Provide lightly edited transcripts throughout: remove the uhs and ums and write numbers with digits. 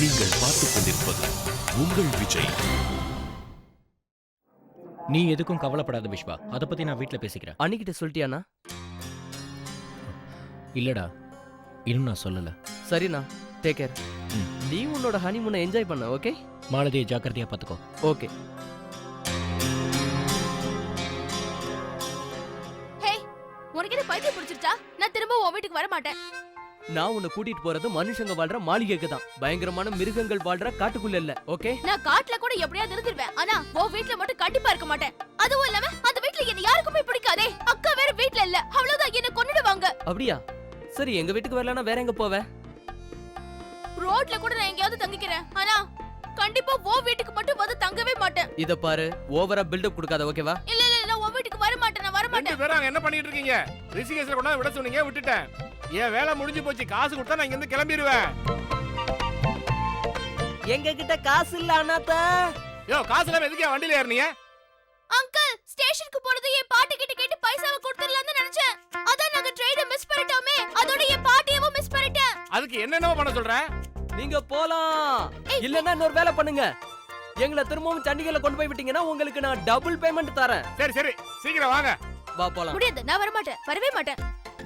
நீங்கள் பார்த்துக் கொண்டிருப்பது உங்கள் விஜய். நீ எதுக்கும் கவலைப்படாத விஸ்வா, அதை பத்தி நான் வீட்டில் பேசிக்கிறேன். அன்னிக்கிட்ட சொல்லிட்டியாண்ணா? இல்லடா, இன்னும் நான் சொல்லல. சரிண்ணா, டேக் கேர். நீ உன்னோட ஹனிமூனை என்ஜாய் பண்ண. ஓகே? மாலதியை ஜாக்கிரதையா பார்த்துக்கோ. ஓகே. உனக்கு என்ன பைத்தியம் பிடிச்சிருச்சா? நான் திரும்ப உன் வீட்டுக்கு வர மாட்டேன். நான் உன்னை கூட்டிட்டு போறது மனுஷங்க வாழ்ற மாளிகைக்கு தான், பயங்கரமான மிருகங்கள் வாழ்ற காட்டுக்குள்ள இல்ல. ஓகே? நான் காட்டுல கூட எப்படியாவது இருந்துருவேன், ஆனா உன் வீட்ல மட்டும் கண்டிப்பா இருக்க மாட்டேன். அதுவும் இல்லாம அந்த வீட்ல என்ன யாருக்குமே பிடிக்காதே. அக்கா வேற வீட்ல இல்ல, அவ்வளவுதான், என்ன கொன்னுடுவாங்க. அப்படியா? சரி, எங்க வீட்டுக்கு வரலனா வேற எங்க போவ? ரோட்ல கூட நான் எங்கயாவது தங்கிக்கிறேன், ஆனா கண்டிப்பா உன் வீட்டுக்கு மட்டும் வந்து தங்கவே மாட்டேன். இத பாரு, ஓவரா பில்டப் கொடுக்காத. ஓகேவா? இல்ல இல்ல, நான் உன் வீட்டுக்கு வர மாட்டேன். நான் வர மாட்டேன். ரெண்டு பேரும் என்ன பண்ணிட்டு இருக்கீங்க? ரிஷிகேஷ்ல கொண்டாந்து விட சொன்னீங்க, விட்டுட்டேன். ஏன் வேலை முடிஞ்சு போச்சு. காசு கொடுத்தா நான் இங்க இருந்து கிளம்பிடுவேன். எங்க கிட்ட காசு இல்ல அண்ணாத்தா. யோ, காசு இல்லாம எதுக்கு வண்டியில ஏறனீங்க? அங்கிள், ஸ்டேஷனுக்கு போறது என் பாட்டி கிட்ட கேட்டு பைசாவை கொடுத்துடலாம்னு நினைச்சேன். அதான் நாங்க ட்ரெயினை மிஸ் பண்ணிட்டோமே, அதோட என் பாட்டியவும் மிஸ் பண்ணிட்டேன். அதுக்கு என்னென்ன பண்ண சொல்ற? நீங்க போலாம், இல்லன்னா இன்னொரு வேலை பண்ணுங்க. எங்களை திரும்பவும் சண்டிகர்ல கொண்டு போய் விட்டீங்கன்னா உங்களுக்கு நான் டபுள் பேமெண்ட் தரேன். சரி சரி, சீக்கிரம் வாங்க. வா போலாம். முடியாது, நான் வர மாட்டேன், வரவே மாட்டேன்.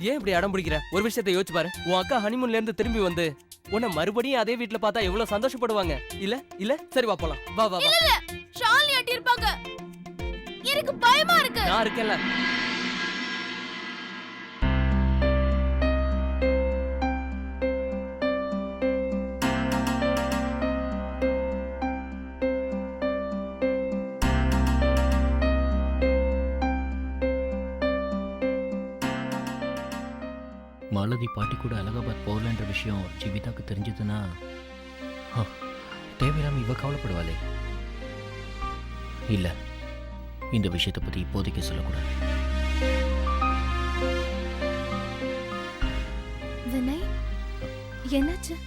ஏன் இப்படி அடம் பிடிக்கிற? ஒரு விஷயத்தை யோசிச்சு பாரு. உன் அக்கா ஹனிமூன்ல இருந்து திரும்பி வந்து உன்னை மறுபடியும் அதே வீட்ல பார்த்தா எவ்வளவு சந்தோஷப்படுவாங்க. இல்ல இல்ல? சரி வா போலாம். வா வா. இல்ல இல்ல, ஷாலினி ஆட்டி இருப்பாங்க. எனக்கு பயமா இருக்கு. நான் இருக்கேன்ல. மாலதி பாட்டி கூட அலகாபாத் போகலன்ற விஷயம் ஜீவிதாக்கு தெரிஞ்சதுன்னா தேவையில்லாம இவ கவலைப்படுவாளே. இல்ல, இந்த விஷயத்தை பத்தி இப்போதைக்கு சொல்லக்கூடாது. வினய், என்னாச்சு?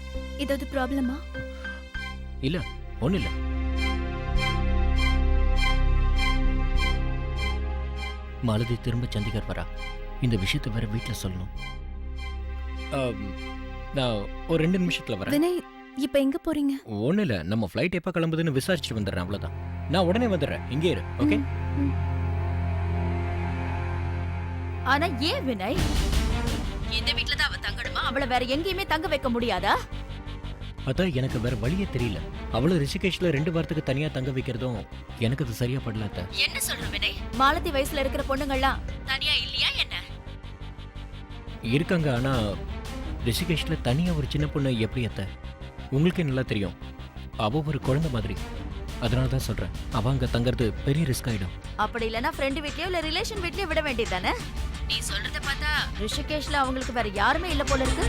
ஏதாவது ப்ராப்ளமா? இல்ல, ஒண்ணு இல்ல. மாலதி திரும்ப சண்டிகர் வரா. இந்த விஷயத்தை வேற வீட்டுல சொல்லணும். நான் ஒரு 2 நிமிஷத்துல வரேன். வினய், இப்ப எங்க போறீங்க? ஒண்ணு இல்ல, நம்ம ஃப்ளைட் எப்ப கிளம்புதுன்னு விசாரிச்சுட்டு வந்துடுறேன், அவ்வளவுதான். நான் உடனே வந்துடுறேன், இங்கே இரு. ஓகே? ஆனா ஏன் வினய்? இந்த வீட்ல தான் அவ தங்கணுமா? அவளை வேற எங்கேயுமே தங்க வைக்க முடியாதா? அதான் எனக்கு வேற வழியே தெரியல. அவளை ரிஷிகேஷ்ல 2 வாரத்துக்கு தனியா தங்க வைக்கிறதும் எனக்கு அது சரியா படல. என்ன சொல்ற வினய்? மாலதி வயசுல இருக்கிற பொண்ணுங்கள்லாம் தனியா இல்லையா என்ன? இருக்காங்க, ஆனா ரிஷிகேஷ்ல தனியா ஒரு சின்ன பொண்ணு எப்படி அத்த? உங்களுக்கே நல்லா தெரியும், அவ ஒரு குழந்தை மாதிரி. அதனால தான் சொல்றேன், அவ அங்க தங்கறது பெரிய ரிஸ்க் ஆயிடும். அப்படி இல்லனா ஃப்ரெண்ட் வீட்லயோ இல்ல ரிலேஷன் வீட்லயோ விட வேண்டியதானே? நீ சொல்றத பார்த்தா ரிஷிகேஷ்ல அவங்களுக்கு வேற யாருமே இல்ல போல இருக்கு.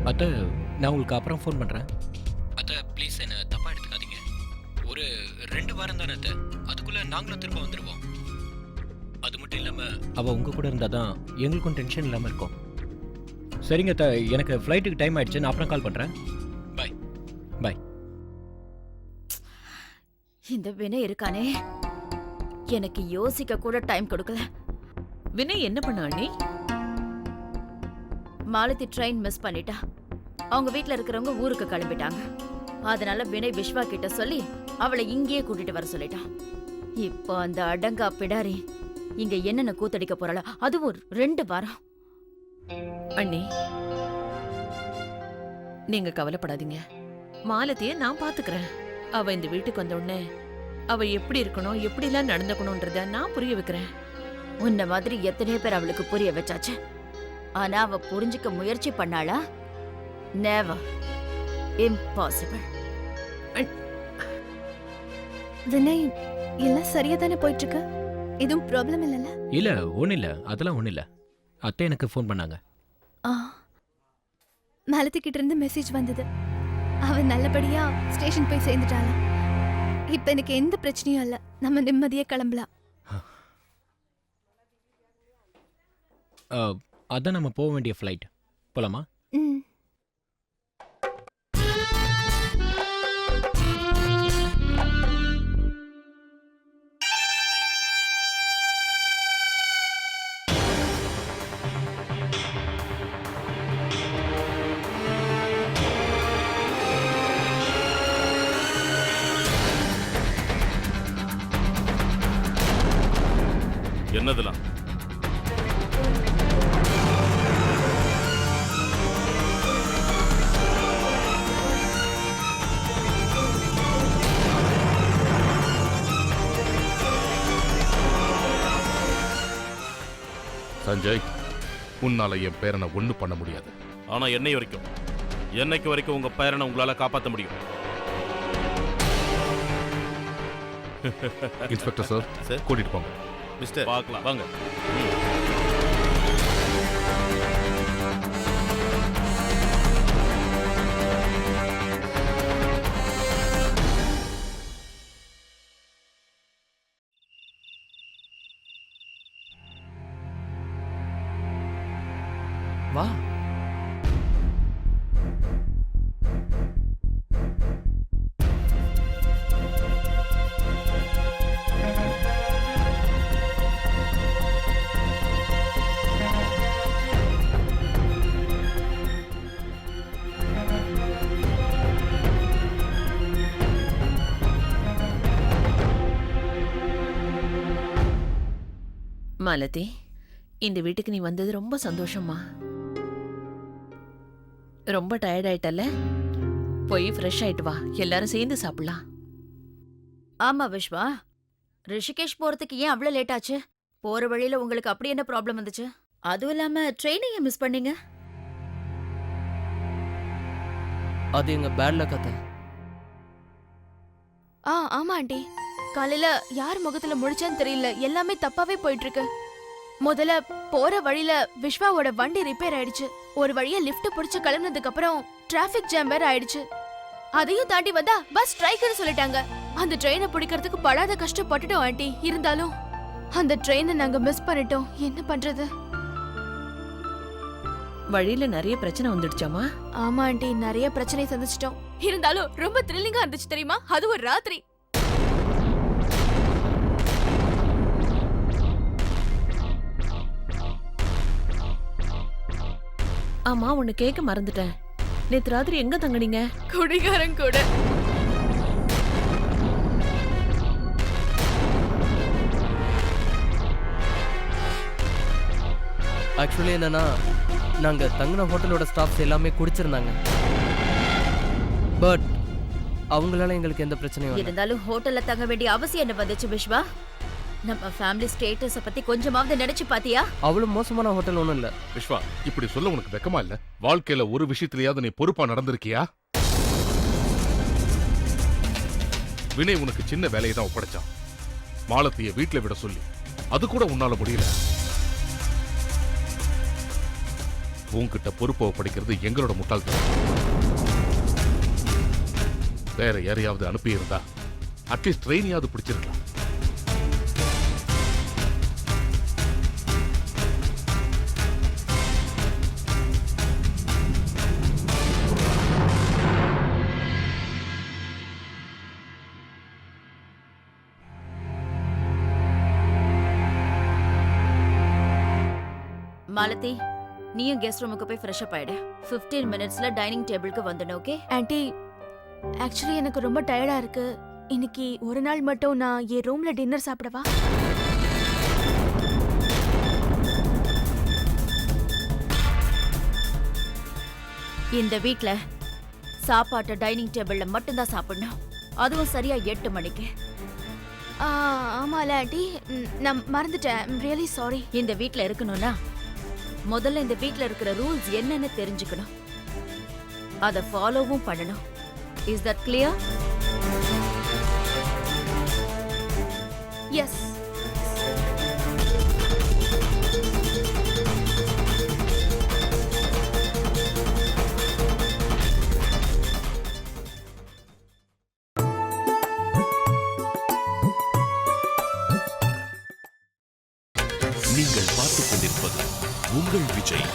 அத்த, நான் உங்களுக்கு அப்புறம் ஃபோன் பண்றேன். அத்த ப்ளீஸ் என்ன தப்பா எடுத்துக்காதீங்க. ஒரு 2 வாரம் தானே அத்த, அதுக்குள்ள நாங்களும் திரும்ப வந்துடுவோம். அது மட்டும் இல்லாம அவ உங்க கூட இருந்தாதான் எங்களுக்கும் டென்ஷன் இல்லாம இருக்கும். சரிங்க அத்த, எனக்கு ஃப்ளைட்டுக்கு டைம் ஆயிடுச்சு, நான் அப்புறம் கால் பண்றேன். பாய் பாய். இந்த வினய் இருக்கானே, எனக்கு யோசிக்க கூட டைம் கொடுக்கல. வினய் என்ன பண்ண அண்ணி? மாலதி ட்ரெயின் மிஸ் பண்ணிட்டா. அவங்க வீட்ல இருக்கிறவங்க ஊருக்கு கிளம்பிட்டாங்க. அதனால வினய் விஸ்வா கிட்ட சொல்லி அவளை இங்கேயே கூட்டிட்டு வர சொல்லிட்டான். இப்போ அந்த அடங்கா பிடாரி இங்க என்னென்ன கூத்தடிக்க போறாள, அதுவும் 2 வாரம். அண்ணி, நீங்க கவலைப்படாதீங்க. மாலதிய நான் பாத்துக்கிறேன். அவ இந்த வீட்டுக்கு வந்த உடனே அவ எப்படி இருக்கணும், எப்படி எல்லாம் நடந்துக்கணும்ன்றத நான் புரிய வைக்கிறேன். உன்ன மாதிரி எத்தனையோ பேர் அவளுக்கு புரிய வச்சாச்சு. ஆனா அவ புரிஞ்சுக்க முயற்சி பண்ணாளா? நெவர். இம்பாசிபிள். வினய், எல்லாம் சரியா தானே போயிட்டு இருக்கு? எதுவும் ப்ராப்ளம் இல்லைல்ல? இல்ல, ஒண்ணு இல்ல, அதெல்லாம் ஒண்ணு இல்ல. அத்தை எனக்கு ஃபோன் பண்ணாங்க. மாலதி கிட்ட இருந்து மெசேஜ் வந்தது. அவ நல்லபடியா ஸ்டேஷன் போய் சேர்ந்துட்டாளா. இப்ப எனக்கு எந்த பிரச்சனையும் இல்ல, நம்ம நிம்மதியா கிளம்பலாம். அதான் நம்ம போக வேண்டிய ஃப்ளைட். போலாமா? என்னதுலாம்? சஞ்சய், உன்னால என் பேரனை ஒண்ணு பண்ண முடியாது. ஆனா என்னைக்கு வரைக்கும் உங்க பேரனை உங்களால காப்பாற்ற முடியும்? Inspector sir, sir. கூட்டிட்டு போங்க. மிஸ்டர், பார்க்கலாம் வாங்க. வா. மாலதி, இந்த வீட்டுக்கு நீ வந்தது ரொம்ப சந்தோஷமா. ரொம்ப டயர்ட் ஆயிட்டல்ல, போய் ஃப்ரெஷ் ஆயிட்டு வா, எல்லாரும் சேர்ந்து சாப்பிடலாம். ஆமா விஸ்வா, ரிஷிகேஷ் போறதுக்கு ஏன் அவ்வளவு லேட் ஆச்சு? போற வழியில உங்களுக்கு அப்படி என்ன ப்ராப்ளம் வந்துச்சு? அதுவும் இல்லாம ட்ரெயினிங்க மிஸ் பண்ணீங்க. அது எங்க பேட்ல கதை. ஆமா ஆண்டி, காலையில யார் முகத்துல முழிச்சேன்னு தெரியல, எல்லாமே தப்பாவே போயிட்டு இருக்கு. முதல்ல போற வழியில விஸ்வாவோட வண்டி ரிப்பேர் ஆயிடுச்சு. ஒரு வழியா லிஃப்ட் பிடிச்சு கிளம்புனதுக்கு அப்புறம் டிராபிக் ஜாம் வேற ஆயிடுச்சு. அதையும் தாண்டி வந்தா பஸ் ஸ்ட்ரைக்னு சொல்லிட்டாங்க. அந்த ட்ரெயினை பிடிக்கிறதுக்கு படாத கஷ்டப்பட்டுட்டோம் ஆண்டி. இருந்தாலும் அந்த ட்ரெயினை நாங்க மிஸ் பண்ணிட்டோம். என்ன பண்றது? வழியில நிறைய பிரச்சனை வந்துடுச்சாமா? ஆமா ஆண்டி, நிறைய பிரச்சனை சந்திச்சிட்டோம். இருந்தாலும் ரொம்ப த்ரில்லிங்கா இருந்துச்சு தெரியுமா? அது ஒரு ராத்திரி. ஆமா, உன்னை கேட்க மறந்துட்டேன். நேத்து ராத்திரி எங்க தங்குனீங்க? குடிகாரன் கூட. ஆக்சுவலி என்னன்னா, நாங்க தங்கின ஹோட்டலோட ஸ்டாஃப்ஸ் எல்லாமே குடிச்சிருந்தாங்க. பட் அவங்களால எங்களுக்கு எந்த பிரச்சனையும் இல்லை. இருந்தாலும் ஹோட்டல்ல தங்க வேண்டிய அவசியம் என்ன வந்துச்சு விஸ்வா? நம்ம ஃபேமிலி ஸ்டேட்டஸ பத்தி கொஞ்சமாவது நினைச்சு பாத்தியா? அவ்வளவு மோசமான ஹோட்டல் ஒண்ணும் இல்ல. விஸ்வா, இப்படி சொல்ல உனக்கு வெக்கமா இல்ல? வாழ்க்கையில ஒரு விஷயத்திலேயாவது நீ பொறுப்பா நடந்திருக்கியா? வினய் உனக்கு சின்ன வேலையை தான் ஒப்படைச்சான். மாலத்திய வீட்டுல விட சொல்லி, அது கூட உன்னால முடியல. உன்கிட்ட பொறுப்பை ஒப்படைக்கிறது எங்களோட முட்டாள்தனம். வேற யாரையாவது அனுப்பியிருந்தா அட்லீஸ்ட் ட்ரெயினையாவது பிடிச்சிருக்கலாம். மாலதி, நீயும் கெஸ்ட் ரூமுக்கு போய் ஃப்ரெஷ் அப் ஆயிடு. 15 மினிட்ஸ்ல டைனிங் டேபிளுக்கு வந்துடணும். ஓகே ஆண்டி, ஆக்சுவலி எனக்கு ரொம்ப டயர்டா இருக்கு. இன்னைக்கு ஒரு நாள் மட்டும் நான் என் ரூம்ல டின்னர் சாப்பிடவா? இந்த வீட்ல சாப்பாட்டை டைனிங் டேபிள்ல மட்டும்தான் சாப்பிடணும். அதுவும் சரியா 8 மணிக்கு. ஆமால ஆண்டி, நான் மறந்துட்டேன். Really sorry. இந்த வீட்ல இருக்கணும்னா முதல்ல இந்த வீட்ல இருக்கிற ரூல்ஸ் என்னன்னு தெரிஞ்சுக்கணும், அதை ஃபாலோவும் பண்ணணும். Is that clear? எஸ். நீங்கள் பார்த்துக் கொண்டிருப்பது உங்கள் விஜய்.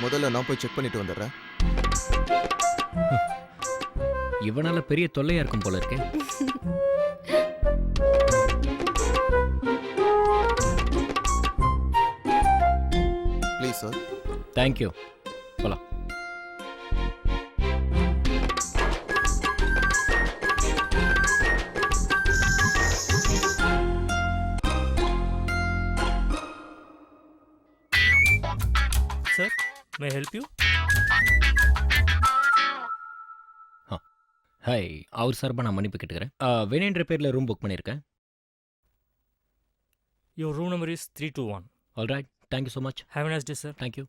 முதல்ல நான் போய் செக் பண்ணிட்டு வந்துடுறேன். இவனால பெரிய தொல்லையா இருக்கும் போல இருக்கே. Please sir. தேங்க்யூ. போலாம். Sir, may I help you? Hi, அவர் சார்பா நான் மன்னிப்பு கேட்டுக்கிறேன். வினயன்ற பேரில் ரூம் புக் பண்ணியிருக்கேன். Your room number is 321. Alright, thank you so much. Have a nice day, sir. Thank you.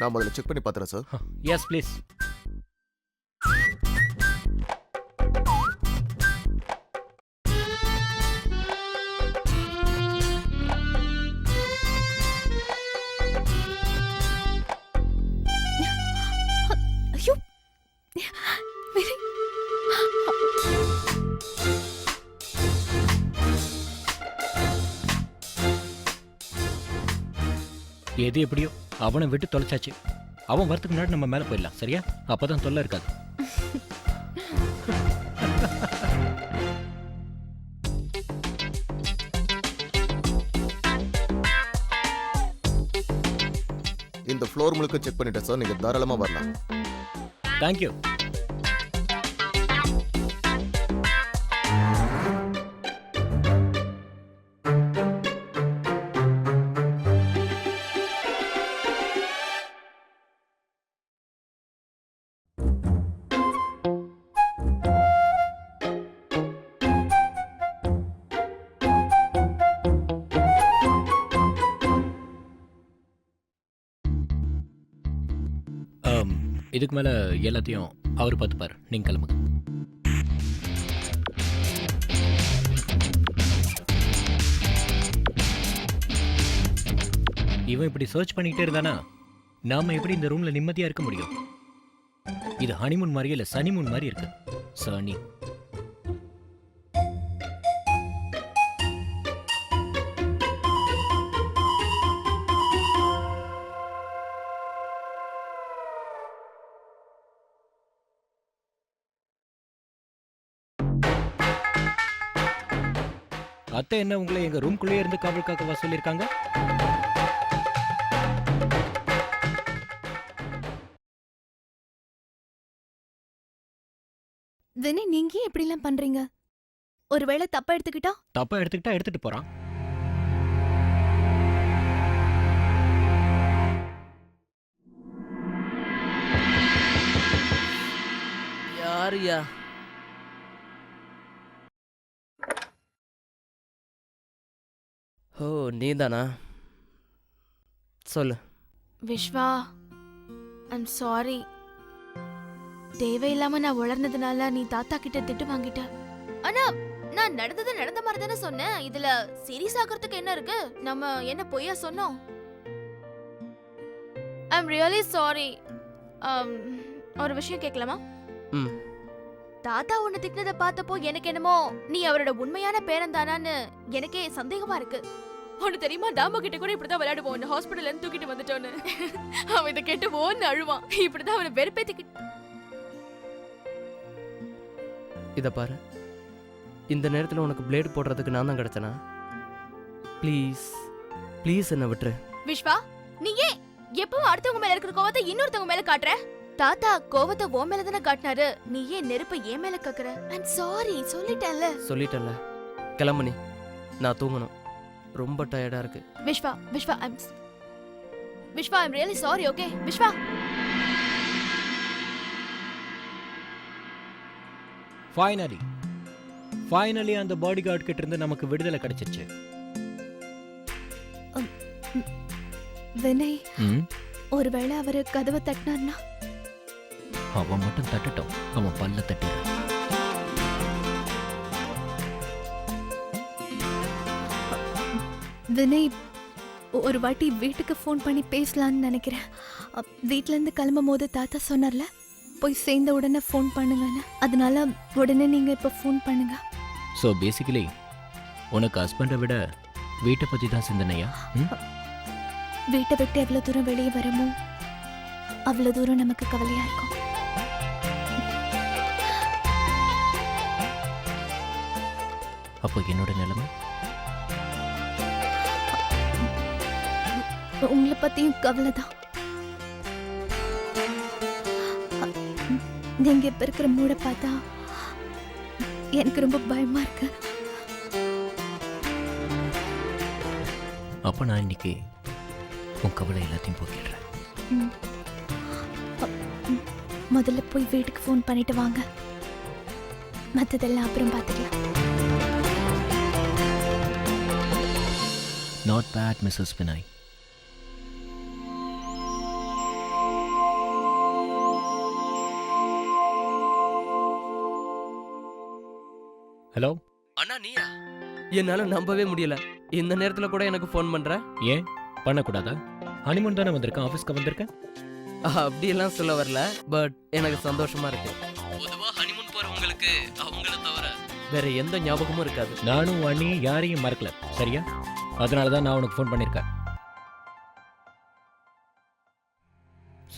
நான் முதல்ல செக் பண்ணி பார்த்துறேன் சார். Yes please. ஐயோ வினய், எது எப்படியோ அவனை விட்டு தொலைச்சாச்சு. அவன் வரத்துக்கு முன்னாடி நம்ம மேலே போயிடலாம், சரியா? அப்பதான் தொல்லை இருக்காது. இந்த ஃப்ளோர் முழுக்க செக் பண்ணிட்டேன் சார். நீங்க தாராளமா வரலாம். தேங்க்யூ. இதுக்கு மேலே எல்லாத்தையும் அவர் பார்த்துப்பார். நீங்கள் கிளம்புங்க. இவன் இப்படி சர்ச் பண்ணிக்கிட்டே இருந்தானா நாம எப்படி இந்த ரூம்ல நிம்மதியா இருக்க முடியும்? இது ஹனிமூன் மாதிரி இல்லை, சனிமூன் மாதிரி இருக்கு. சனி. அத்தை என்ன உங்களை எங்க ரூம்குள்ளே இருந்து காவல் காக்கவா சொல்லியிருக்காங்க? வினய், நீங்க ஏன் இப்படி எல்லாம் பண்றீங்க? ஒருவேளை தப்பா எடுத்துக்கிட்டா? தப்பா எடுத்துக்கிட்டா எடுத்துட்டு போறான். யாருயா? ஓ, நீதானா? சொல்லு. Viswa, I'm sorry. தேவையில்லாம நான் உளர்னதுனால நீ தாத்தா கிட்ட திட்டு வாங்கிட்ட. ஆனா நான் நடந்தது நடந்த மாதிரி தானே சொன்னேன். இதுல சீரியஸ் ஆகிறதுக்கு என்ன இருக்கு? நம்ம என்ன பொய்யா சொன்னோம்? I'm really sorry. ஒரு விஷயம் கேட்கலாமா? ம். தாத்தா உன்னை திட்டினதை பார்த்தப்போ எனக்கு என்னமோ நீ அவரோட உண்மையான பேரன் தானான்னு எனக்கே சந்தேகமா இருக்கு. உனக்கு தெரியுமா, தாமா கிட்ட கூட இப்படிதான் விளையாடுவோம். ஹாஸ்பிட்டல்ல இருந்து தூக்கிட்டு வந்துட்டோன்னு. அவன் இதை கேட்டு ஓன்னு அழுவான். இப்படிதான் அவனை வெறுப்பேத்திக்கிட்டு. இதை பாரு, இந்த நேரத்தில் உனக்கு பிளேடு போடுறதுக்கு நான் தான் கிடைச்சனா? ப்ளீஸ் ப்ளீஸ் என்ன விட்டுரு. விஸ்வா, நீ ஏன் எப்பவும் அடுத்தவங்க மேல இருக்கிற கோவத்தை இன்னொருத்தவங்க மேல காட்டுற? தாத்தா கோவத்தை ஓ மேல தானே காட்டினாரு. நீ ஏன் நெருப்பை ஏன் மேல கக்குற? I'm sorry. சொல்லிட்டேன்ல. கிளம்பு நீ. நான் தூங்கணும். ரொம்ப டயர்டா இருக்கு. Viswa, I'm really sorry. Okay Viswa. Finally அந்த பாடி கார்டு கிட்ட இருந்து நமக்கு விடுதலை கிடைச்சிச்சு. வினய், ஒருவேளை அவரு கதவை தட்டினார்னா? அவன் மட்டும் தட்டட்டும், அவன் பல்ல தட்டிடுறான். வினய், ஒரு வாட்டி வீட்டுக்கு ஃபோன் பண்ணி பேசலான்னு நினைக்கிறேன். வீட்ல இருந்து கிளம்பும் போது தாத்தா சொன்னார்ல, போய் சேர்ந்த உடனே ஃபோன் பண்ணுங்கன்னு. அதனால உடனே நீங்க இப்ப ஃபோன் பண்ணுங்க. ஸோ பேசிக்கலி உனக்கு ஹஸ்பண்டை விட வீட்டை பற்றி தான் சிந்தனையா? வீட்டை விட்டு எவ்வளவு தூரம் வெளியே வரமோ அவ்வளவு தூரம் நமக்கு கவலையா இருக்கும். அப்போ என்னோட நிலைமை? உங்களை பத்தியும் கவலைதான். நீங்க இப்ப இருக்கிற மூட பார்த்தா எனக்கு ரொம்ப பயமா இருக்கு. அப்போ நான் இன்னைக்கு உன் கவலை எல்லாத்தையும் போக்கிடுறேன். முதல்ல போய் வீட்டுக்கு ஃபோன் பண்ணிட்டு வாங்க. மற்றதெல்லாம் அப்புறம் பார்த்துக்கலாம். Not bad, Mrs. Vinay. Hello அண்ணா நீயா? என்னால நம்பவே முடியல. இந்த நேரத்துல கூட எனக்கு ஃபோன் பண்ற? ஏன் பண்ணக்கூடாதா? ஹனிமூன் தானே வந்திருக்கேன், ஆஃபீஸ்க்கு வந்திருக்கேன். அப்படியெல்லாம் சொல்ல வரல, பட் எனக்கு சந்தோஷமா இருக்கு. பொதுவா ஹனிமூன் போறவங்களுக்கு அவங்கள தவிர வேற எந்த ஞாபகமும் இருக்காது. நானும் அண்ணி யாரையும் மறக்கல, சரியா? அதனால தான் நான் உனக்கு ஃபோன் பண்ணியிருக்கேன்.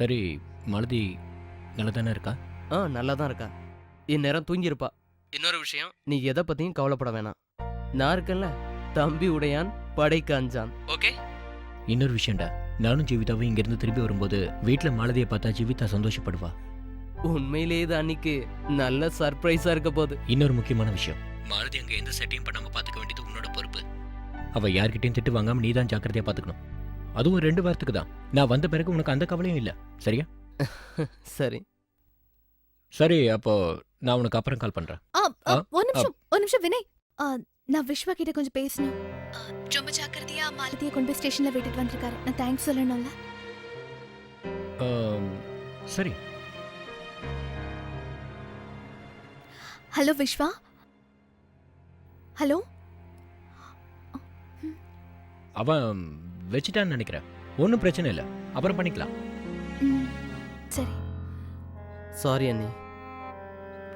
சரி, மாலதி நல்லா தானே இருக்கா? நல்லா தான் இருக்கா. இந்நேரம் தூங்கியிருப்பா. இன்னொரு விஷயம், நீ எதை பத்தியும் கவலைப்பட வேணாம். நான் இருக்கேன்ல, தம்பி உடையான் படைக்கு அஞ்சான். ஓகே? இன்னொரு விஷயம்டா, நானும் ஜீவிதாவும் இங்கிருந்து திரும்பி வரும்போது வீட்டில் மாலதியை பார்த்தா ஜீவிதா சந்தோஷப்படுவா. உண்மையிலேயே இது அன்னைக்கு நல்ல சர்ப்ரைஸா இருக்க போகுது. இன்னொரு முக்கியமான விஷயம், மாலதி அங்கே எந்த செட்டையும் பண்ணாம பார்த்துக்க வேண்டியது உன்னோட பொறுப்பு. அவ யார்கிட்டையும் திட்டு வாங்காம நீ தான் ஜாக்கிரதையா பார்த்துக்கணும். அதுவும் 2 வாரத்துக்கு தான். நான் வந்த பிறகு உனக்கு அந்த கவலையும் இல்லை, சரியா? சரி சரி, அப்போ நான் உனக்கு அப்புறம் கால் பண்றேன். ஒரு நிமிஷம் வினய். நான் விஸ்வா கிட்ட கொஞ்சம் பேசணும். ரொம்ப ஜாக்கிரதையா மாலதியை கொண்டு போய் ஸ்டேஷன்ல விட்டுட்டு வந்திருக்காரு. நான் தேங்க்ஸ் சொல்லணும்ல. சரி. ஹலோ விஸ்வா. ஹலோ. அவன் வச்சுட்டான்னு நினைக்கிறேன். ஒன்றும் பிரச்சனை இல்லை, அப்புறம் பண்ணிக்கலாம். சரி. சாரி அண்ணி,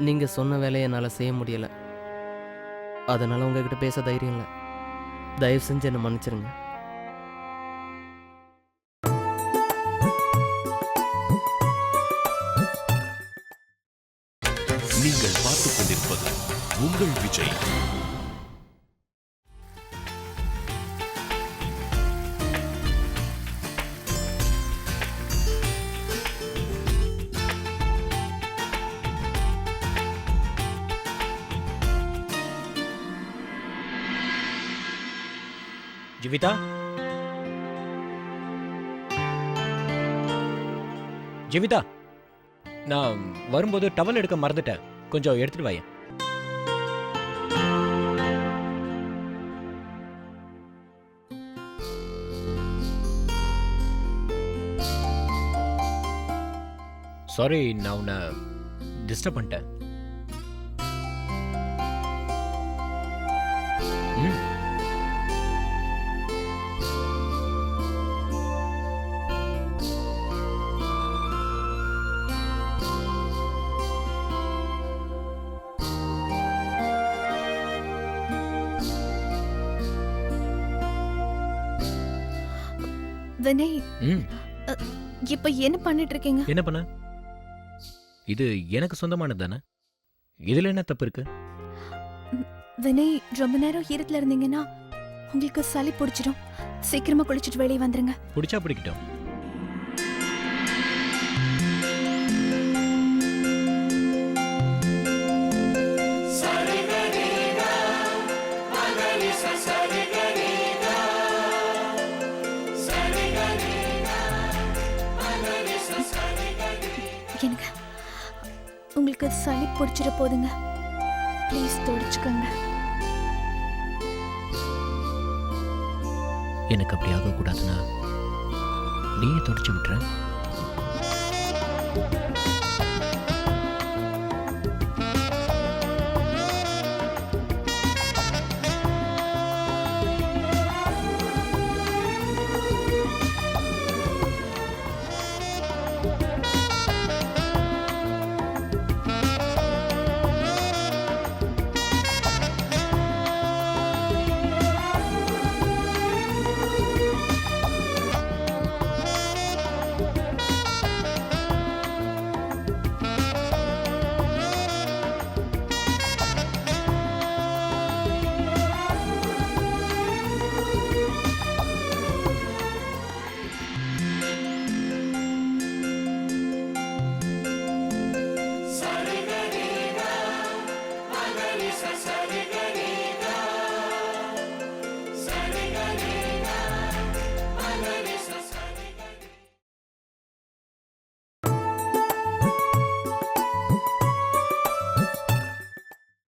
நீங்க சொன்ன வேலையை என்னால் செய்ய முடியல. அதனால உங்ககிட்ட பேச தைரியம் இல்லை. தயவு செஞ்சு என்னை மன்னிச்சிருங்க. நீங்கள் பார்த்துக் கொண்டிருப்பது உங்கள் விஜய். ஜீவிதா, ஜீவிதா, நான் வரும்போது டவல் எடுக்க மறந்துட்டேன், கொஞ்சம் எடுத்துட்டு வாயேன். சாரி, நான் உன்னை டிஸ்டர்ப் பண்ணிட்டேன். வினய், இப்ப என்ன பண்ணிட்டு இருக்கீங்க? என்ன பண்ண? இது எனக்கு சொந்தமானது தானே, இதுல என்ன தப்பு இருக்கு? வினய், ரொம்ப நேரம் ஈரத்துல இருந்தீங்கன்னா உங்களுக்கு சளி பிடிச்சிடும். சீக்கிரமா குளிச்சுட்டு வெளியே வந்துருங்க. பிடிச்சா பிடிக்கட்டும். எனக்கு உங்களுக்கு சளி பிடிச்சிட போதுங்க. ப்ளீஸ் தொடச்சுக்கோங்க. எனக்கு அப்படி ஆகக்கூடாதுன்னா நீயே தொடச்சு விட்டுற.